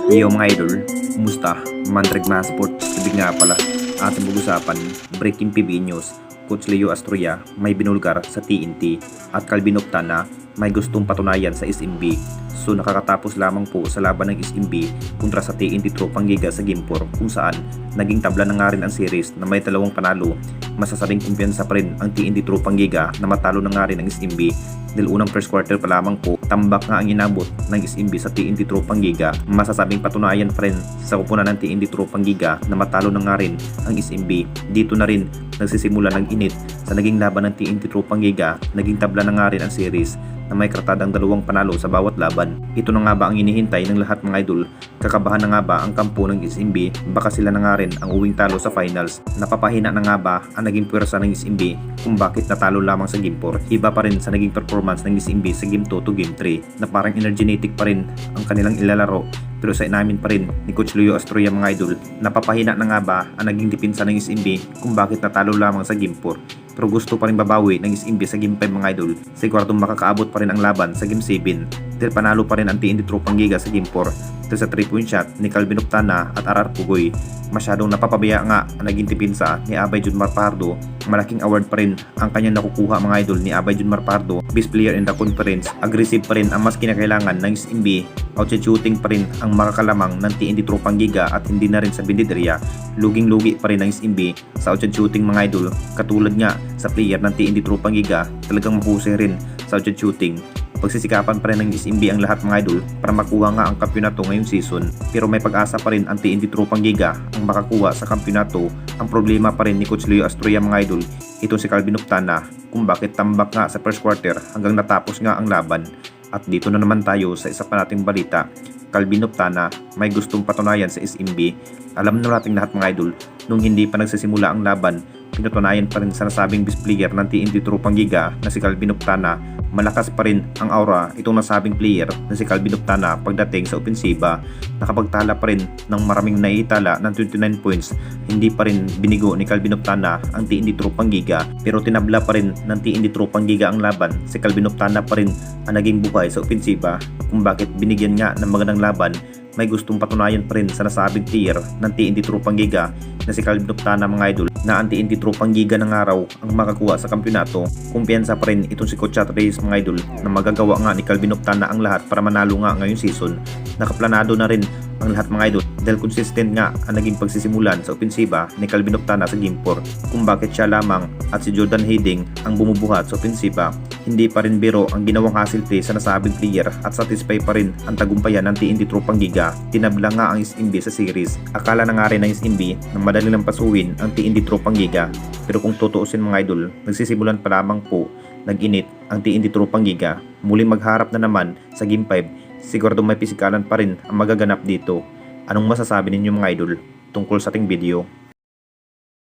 Yo mga idol, kumusta? Mandrag mga sports, ibig nga pala. Ating pag-usapan, Breaking PB News, Coach Leo Astroya may binulgar sa TNT at Calvin Octana may gustong patunayan sa SMB. So nakakatapos lamang po sa laban ng SMB kontra sa TNT Tropang Giga sa Game 4 kung saan naging tabla na nga rin ang series na may dalawang panalo. Masasabing kumpiyansa pa rin ang TNT Tropang Giga na matalo na nga rin ang SMB dahil unang first quarter pa lamang po tambak nga ang inabot ng SMB sa TNT Tropang Giga. Masasabing patunayan pa rin sa kupunan ng TNT Tropang Giga na matalo na nga rin ang SMB. Dito na rin nagsisimula ng init sa naging laban ng TNT Tropang Giga. Naging tabla na nga rin ang series na may kartadang dalawang panalo sa bawat laban. Ito na nga ba ang hinihintay ng lahat mga idol? Kakabahan na nga ba ang kampo ng SMB? Baka sila na nga rin ang uwing talo sa finals. Napapahina na nga ba ang naging puwersa ng SMB kung bakit natalo lamang sa Game 4? Iba pa rin sa naging performance ng SMB sa Game 2 to Game 3 na parang energetic pa rin ang kanilang ilalaro. Pero sa inamin pa rin ni Coach Leo Astroya mga idol, napapahina na nga ba ang naging depensa ng SMB kung bakit natalo lamang sa Game 4? Pero gusto pa rin babawi ng SMB sa Game 5 mga idol. Siguradong makakaabot pa rin ang laban sa Game 7 dahil panalo pa rin ang TNT Tropang Giga sa Game 4 dahil sa 3-point shot ni Calvin Octana at RR Pugoy. Masyadong napapabaya nga ang naging depensa ni Abay Junmar Pardo. Malaking award pa rin ang kanyang nakukuha mga idol ni Abay Junmar Pardo, best player in the conference. Aggressive pa rin ang mas kinakailangan ng SMB. Outside shooting pa rin ang makakalamang ng TNT Tropang Giga at hindi na rin sa bindiderya. Luging-lugi pa rin ng SMB sa outside shooting mga idol. Katulad nga sa player ng TNT Tropang Giga, talagang mahusay rin sa outside shooting. Pagsisikapan pa rin ng SMB ang lahat mga idol para makuha nga ang kampyonato ngayong season. Pero may pag-asa pa rin ang TNT Tropang Giga ang makakuha sa kampyonato. Ang problema pa rin ni Coach Leo Astroya mga idol, ito si Calvin Octana kung bakit tambak nga sa first quarter hanggang natapos nga ang laban. At dito na naman tayo sa isa pa nating balita. Calvin Octana may gustong patunayan sa SMB. Alam na nating lahat mga idol, nung hindi pa nagsisimula ang laban, pinatunayan pa rin sa nasabing best player ng TNT Tropang Giga na si Calvin Octana. Malakas pa rin ang aura itong nasabing player na si Calvin Octana pagdating sa opensiba. Nakapagtala pa rin ng maraming naiitala ng 29 points. Hindi pa rin binigo ni Calvin Octana ang TNT Tropang Giga, pero tinabla pa rin ng TNT Tropang Giga ang laban. Si Calvin Octana pa rin ang naging buhay sa opensiba kung bakit binigyan nga ng magandang laban. May gustong patunayan pa rin sa nasabing player ng TNT Tropang Giga na si Calvin Octana mga idol na ang TNT Tropang Giga ng araw ang makakuha sa kampyonato. Kumpiyansa pa rin itong si Coach Reyes mga idol na magagawa nga ni Calvin Octana ang lahat para manalo nga ngayong season. Nakaplanado na rin ang lahat mga idol dahil consistent nga ang naging pagsisimulan sa opensiba ni Calvin Octana sa Game 4 kung bakit siya lamang at si Jordan Hiding ang bumubuhat sa opensiba. Hindi pa rin biro ang ginawang hustle play sa nasabing player at satisfy pa rin ang tagumpayan ng TNT Tropang Giga. Tinabla nga ang SMB sa series. Akala na nga rin ng SMB na madali lang pasuwin ang TNT Tropang Giga, pero kung tutuusin mga idol, nagsisimulan pa lamang po nag-init ang TNT Tropang Giga. Muling magharap na naman sa Game 5. Sigurado may pisikalan pa rin ang magaganap dito. Anong masasabi ninyo mga idol tungkol sa ating video?